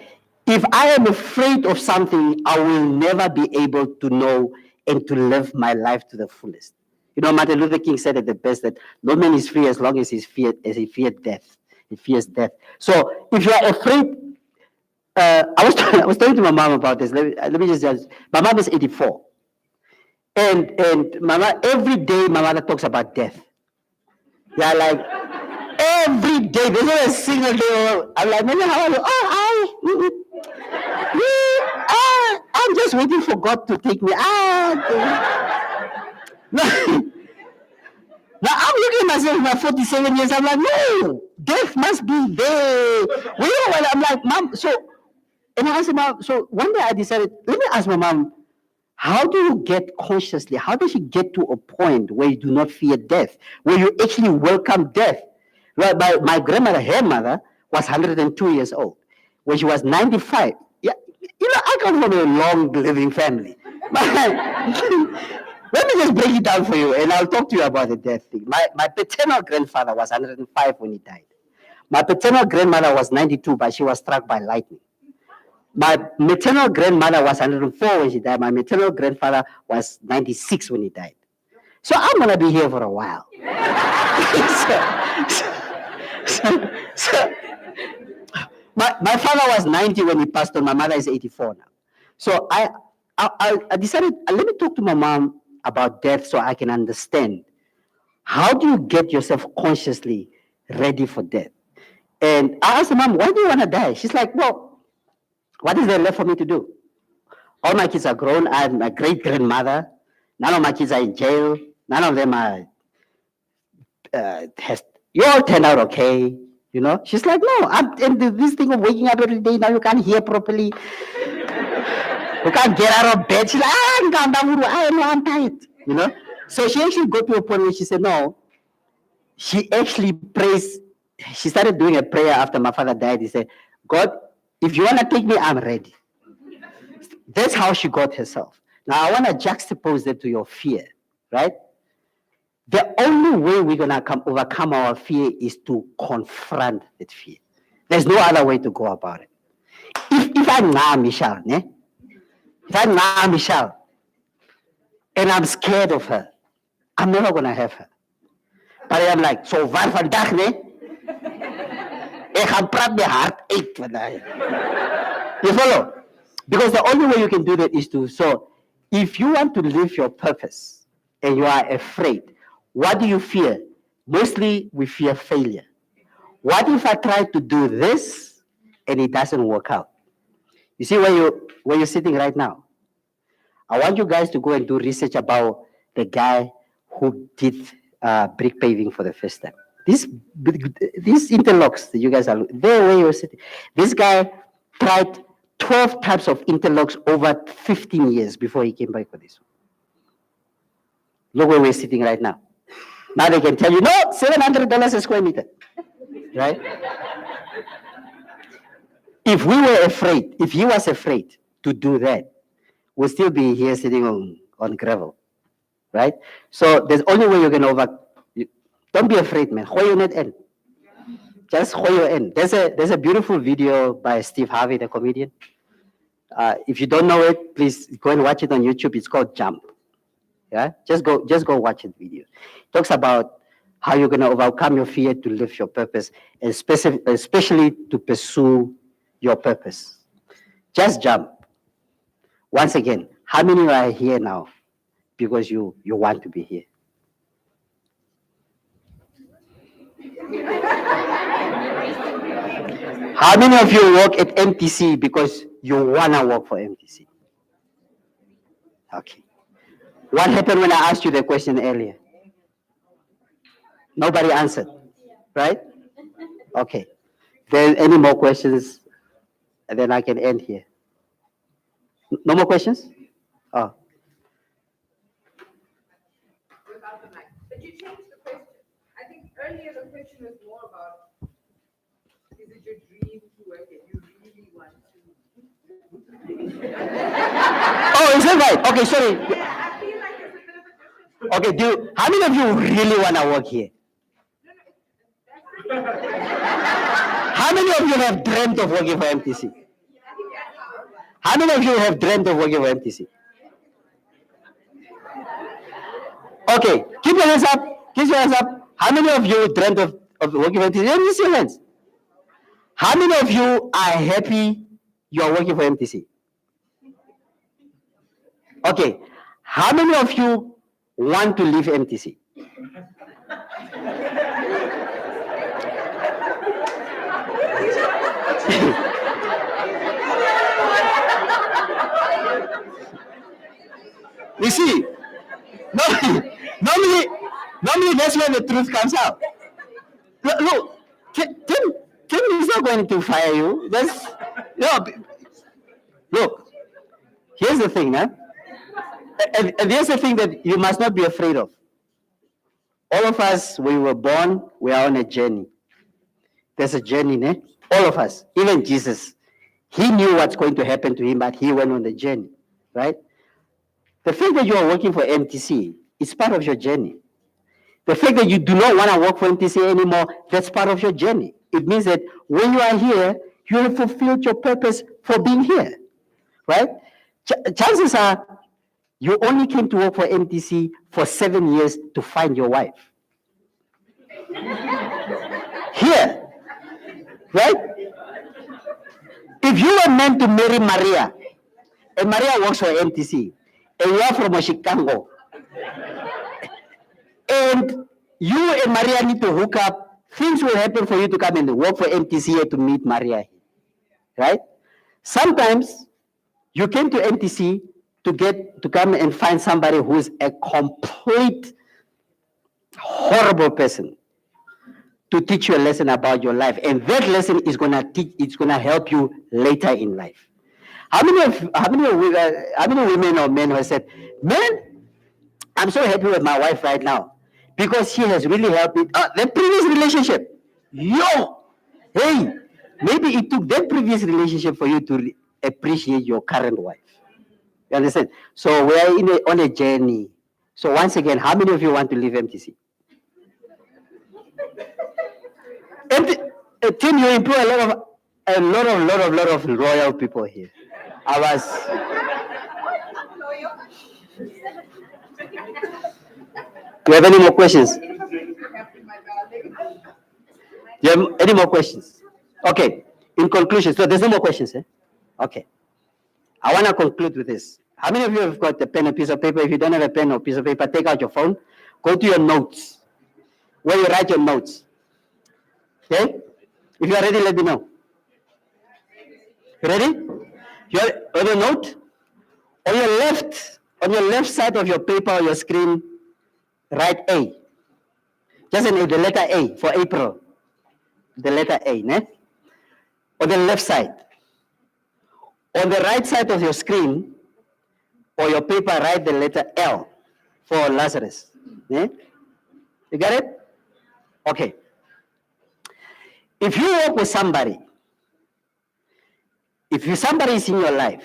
if I am afraid of something, I will never be able to know and to live my life to the fullest. You know, Martin Luther King said it the best, that no man is free as long as he feared death. He fears death. So if you are afraid, I was talking to my mom about this. Let me just my mom is 84. And mama, every day my mother talks about death. Yeah, like every day. There's not a single day. I'm like, Mama, how are you? Oh, I'm just waiting for God to take me. No. Now I'm looking at myself in my 47 years. I'm like, no, death must be there. I'm like, Mom, and I asked my mom, so one day I decided, let me ask my mom, how do you get consciously, how does she get to a point where you do not fear death, where you actually welcome death? Well, my grandmother, her mother, was 102 years old. When she was 95, yeah, you know, I come from a long-living family. Let me just break it down for you, and I'll talk to you about the death thing. My paternal grandfather was 105 when he died. My paternal grandmother was 92, but she was struck by lightning. My maternal grandmother was 104 when she died. My maternal grandfather was 96 when he died. So I'm going to be here for a while. My father was 90 when he passed on. My mother is 84 now. So I decided, let me talk to my mom about death so I can understand. How do you get yourself consciously ready for death? And I asked Mom, why do you want to die? She's like, well, what is there left for me to do? All my kids are grown. I have my great-grandmother. None of my kids are in jail. None of them are, you all turned out okay. You know? She's like, no, and this thing of waking up every day, now you can't hear properly. You can't get out of bed. She's like, I'm tired. You know? So she actually got to a point where she said, no. She actually prays. She started doing a prayer after my father died. He said, God, if you want to take me, I'm ready. That's how she got herself. Now, I want to juxtapose that to your fear, right? The only way we're going to overcome our fear is to confront that fear. There's no other way to go about it. If I'm now Michelle, if I'm now Michelle, and I'm scared of her, I'm never going to have her. But I'm like, so waar vandaag, nee? Ik ga praat mijn hart uit vandaag. You follow? Because the only way you can do that is so if you want to live your purpose and you are afraid, what do you fear? Mostly we fear failure. What if I try to do this and it doesn't work out? You see where you're sitting right now? I want you guys to go and do research about the guy who did brick paving for the first time. These interlocks that you guys are there where you're sitting. This guy tried 12 types of interlocks over 15 years before he came back for this one. Look where we're sitting right now. Now they can tell you, no, $700 a square meter, right? If we were afraid, if he was afraid to do that, we'll still be here sitting on gravel, right? So there's only way you're going to don't be afraid, man. Gooi je net in. Just gooi je in. There's a beautiful video by Steve Harvey, the comedian. If you don't know it, please go and watch it on YouTube. It's called Jump. Yeah, just go watch the video. It talks about how you're going to overcome your fear to live your purpose, and especially to pursue your purpose. Just jump. Once again, how many are here now because you want to be here? How many of you work at MTC because you want to work for MTC? Okay. What happened when I asked you the question earlier? Nobody answered, right? Okay. Then any more questions? And then I can end here. No more questions? Oh. Without the mic. But you changed the question. I think earlier the question was more about, is it your dream to work and you really want to? Oh, is that right? Okay, sorry. Yeah, I feel like it's a bit of a different. Okay, how many of you really want to work here? How many of you have dreamt of working for MTC? How many of you have dreamt of working for MTC? Okay, keep your hands up. Keep your hands up. How many of you dreamt of working for MTC? Let me see your hands. How many of you are happy you are working for MTC? Okay, how many of you want to leave MTC? You see, normally that's when the truth comes out. Look, Tim is not going to fire you. Look, here's the thing, man. And here's the thing that you must not be afraid of. All of us, we were born, we are on a journey. There's a journey, né? All of us, even Jesus. He knew what's going to happen to him, but he went on the journey, right? The fact that you are working for MTC is part of your journey. The fact that you do not want to work for MTC anymore, that's part of your journey. It means that when you are here, you have fulfilled your purpose for being here, right? Chances are you only came to work for MTC for 7 years to find your wife. Here, right? If you were meant to marry Maria, and Maria works for MTC, and you are from Chicago, and you and Maria need to hook up, things will happen for you to come and work for MTC to meet Maria, right? Sometimes you came to MTC to come and find somebody who is a complete horrible person to teach you a lesson about your life, and that lesson is gonna help you later in life. How many women or men have said, "Man, I'm so happy with my wife right now because she has really helped me." Oh, the previous relationship, hey, maybe it took that previous relationship for you to appreciate your current wife. You understand? So we are on a journey. So once again, how many of you want to leave MTC? Tim, you employ a lot of loyal people here. Do you have any more questions? Do you have any more questions? Okay. In conclusion, so there's no more questions, eh? Okay. I want to conclude with this. How many of you have got a pen and piece of paper? If you don't have a pen or piece of paper, take out your phone, go to your notes, where you write your notes. Okay? If you are ready, let me know. Ready? You are on your note? On your left side of your paper or your screen, write A. Just the letter A for April. The letter A, ne? On the left side. On the right side of your screen or your paper, write the letter L for Lazarus. Ne? You get it? Okay. If you work with somebody, somebody is in your life,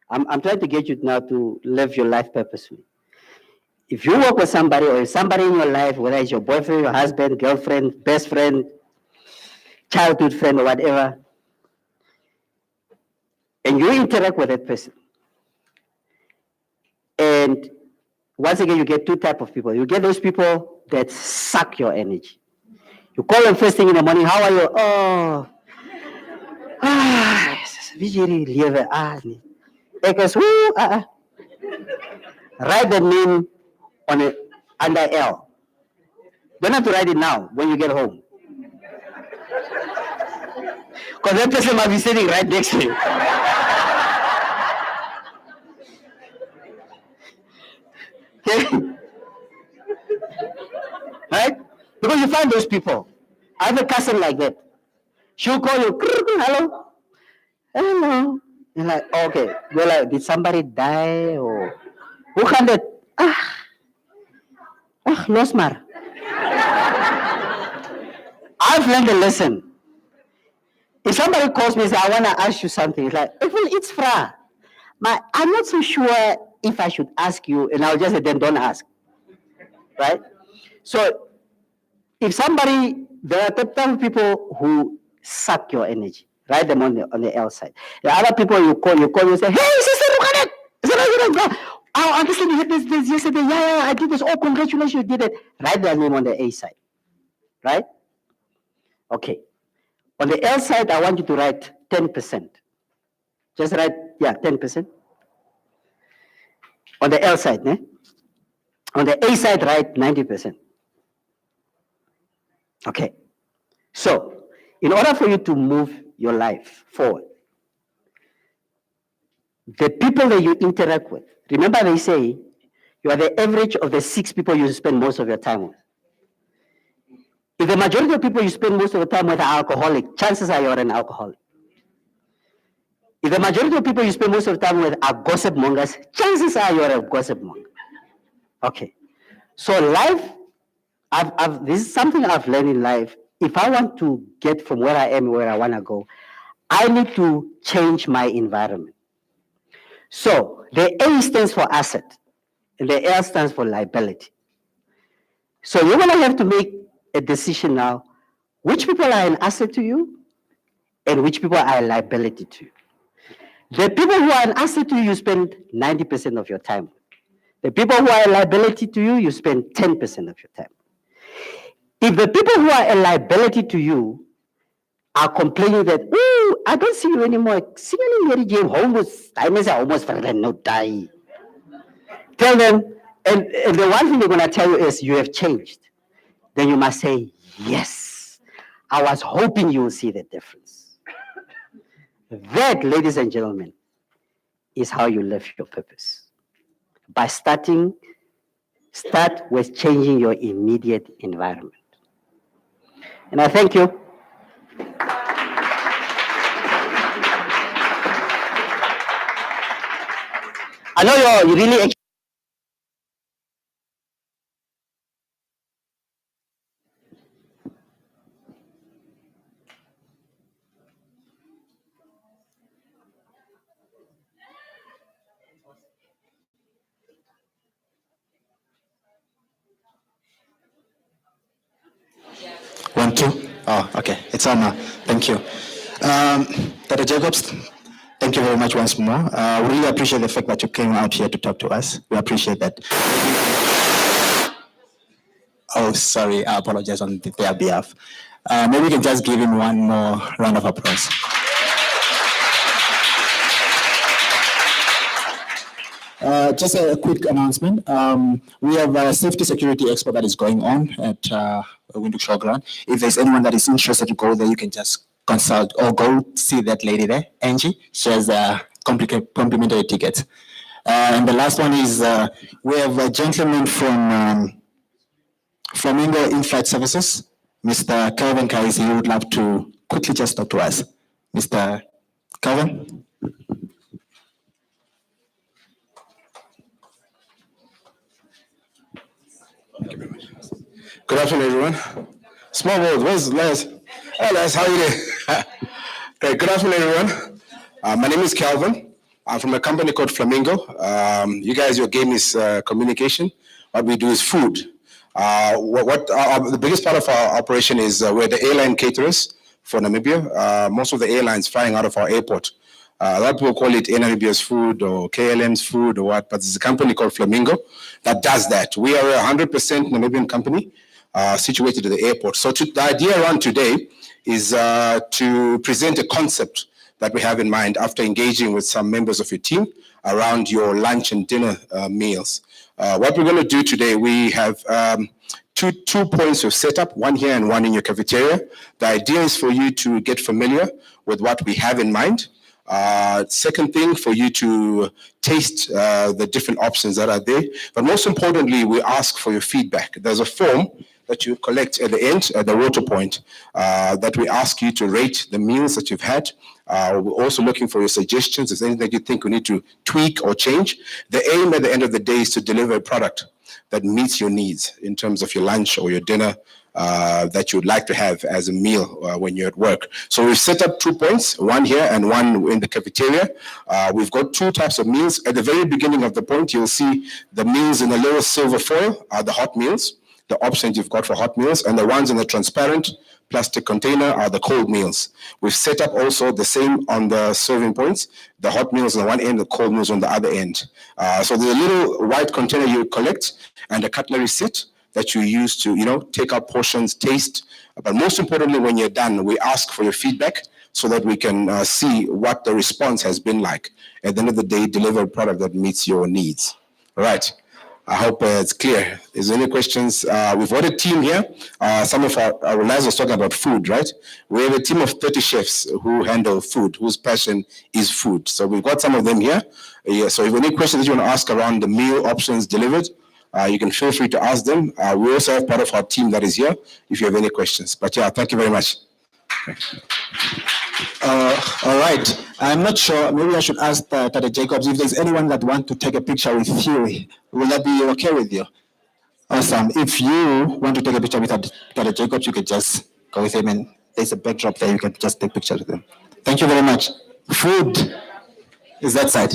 I'm trying to get you now to live your life purposefully. If you work with somebody or if somebody in your life, whether it's your boyfriend, your husband, girlfriend, best friend, childhood friend, or whatever, and you interact with that person, and once again, you get two types of people. You get those people that suck your energy. You call them first thing in the morning, how are you? Oh, vigili lewe ani. Because write the name on it under L. Don't have to write it now when you get home. Because that person might be sitting right next to you. Okay? Right? Because you find those people. I have a cousin like that. She'll call you, hello, hello. You're like, okay. You're like, did somebody die or who can that? Lost mar. I've learned a lesson. If somebody calls me and says, I want to ask you something, it's like, well, it's fra. I'm not so sure if I should ask you, and I'll just say, then don't ask. Right? So, if somebody, there are type of people who suck your energy, write them on the L side. The other people you call, you say, hey, sister, look at it. Oh, I understand you had this yesterday. Yeah, I did this. Oh, congratulations, you did it. Write their name on the A side. Right? Okay. On the L side, I want you to write 10%. Just write, 10%. On the L side, né? On the A side, write 90%. Okay. So, in order for you to move your life forward, the people that you interact with, remember they say you are the average of the 6 people you spend most of your time with. If the majority of people you spend most of the time with are alcoholic, chances are you're an alcoholic. If the majority of people you spend most of the time with are gossip mongers, chances are you're a gossip monger. Okay. So life, this is something I've learned in life. If I want to get from where I am where I want to go, I need to change my environment. So the A stands for asset, and the L stands for liability. So you're going to have to make a decision now, which people are an asset to you and which people are a liability to you. The people who are an asset to you, you spend 90% of your time with. The people who are a liability to you, you spend 10% of your time. If the people who are a liability to you are complaining that, oh, I don't see you anymore, almost no die. Tell them, and the one thing they're going to tell you is you have changed. Then you must say, yes, I was hoping you will see the difference. That, ladies and gentlemen, is how you live your purpose. By start with changing your immediate environment. And I thank you. I know you're really. One, two. Oh, okay. It's on now. Thank you. Dr. Jacobs, thank you very much once more. We really appreciate the fact that you came out here to talk to us. We appreciate that. Oh, sorry. I apologize on their behalf. Maybe we can just give him one more round of applause. Just a quick announcement. We have a safety security expo that is going on at Windhoek Showground. If there's anyone that is interested to go there, you can just consult or go see that lady there, Angie. She has complimentary tickets. And the last one is we have a gentleman from Flamingo In-Flight Services, Mr. Calvin Kaisi. He would love to quickly just talk to us. Mr. Calvin? Good afternoon, everyone. Small world, where's Les? Hey, Les, how are you doing? Great, good afternoon, everyone. My name is Calvin. I'm from a company called Flamingo. You guys, your game is communication. What we do is food. The biggest part of our operation is we're the airline caterers for Namibia. Most of the airlines flying out of our airport. A lot of people call it Air Namibia's food or KLM's food or what, but it's a company called Flamingo that does that. We are a 100% Namibian company situated at the airport. So the idea around today is to present a concept that we have in mind after engaging with some members of your team around your lunch and dinner meals. What we're going to do today, we have two points of setup, one here and one in your cafeteria. The idea is for you to get familiar with what we have in mind. Second thing, for you to taste the different options that are there. But most importantly, we ask for your feedback. There's a form that you collect at the end, at the water point, that we ask you to rate the meals that you've had. We're also looking for your suggestions. If there's anything that you think we need to tweak or change. The aim at the end of the day is to deliver a product that meets your needs in terms of your lunch or your dinner that you'd like to have as a meal when you're at work. So we've set up 2 points, one here and one in the cafeteria. We've got two types of meals. At the very beginning of the point, you'll see the meals in the lower silver foil are the hot meals, the options you've got for hot meals, and the ones in the transparent plastic container are the cold meals. We've set up also the same on the serving points, the hot meals on one end, the cold meals on the other end. So there's a little white container you collect and a cutlery set that you use to, take out portions, taste. But most importantly, when you're done, we ask for your feedback so that we can see what the response has been like. At the end of the day, deliver a product that meets your needs. All right. I hope it's clear. Is there any questions? We've got a team here. Some of our Lazarus was talking about food, right? We have a team of 30 chefs who handle food, whose passion is food. So we've got some of them here. So if any questions that you want to ask around the meal options delivered, you can feel free to ask them. We also have part of our team that is here if you have any questions. But yeah, thank you very much. All right. I'm not sure. Maybe I should ask Tata Jacobs if there's anyone that wants to take a picture with you. Will that be okay with you? Awesome. If you want to take a picture with Tata Jacobs, you can just go with him, and there's a backdrop there. You can just take pictures with him. Thank you very much. Food is that side.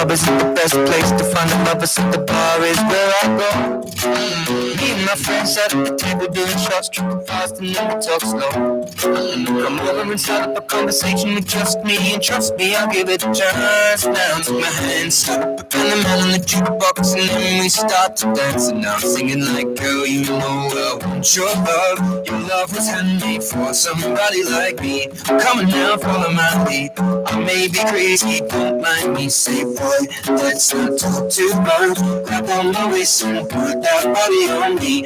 Isn't the best place to find the lovers, at the bar is where I go. Me and my friends at the table doing shots, tripping fast and then we talk slow. Come over and start up a conversation with just me, and trust me, I'll give it a chance. Now take my hand, start up a kind of man on the jukebox, and then we start to dance. And now I'm singing like, girl, you know I want your love. Your love was handmade for somebody like me. Come on now, follow my lead. I may be crazy, don't mind me. Say, boy, let's not talk too much. Grab on my waist and put that body on me.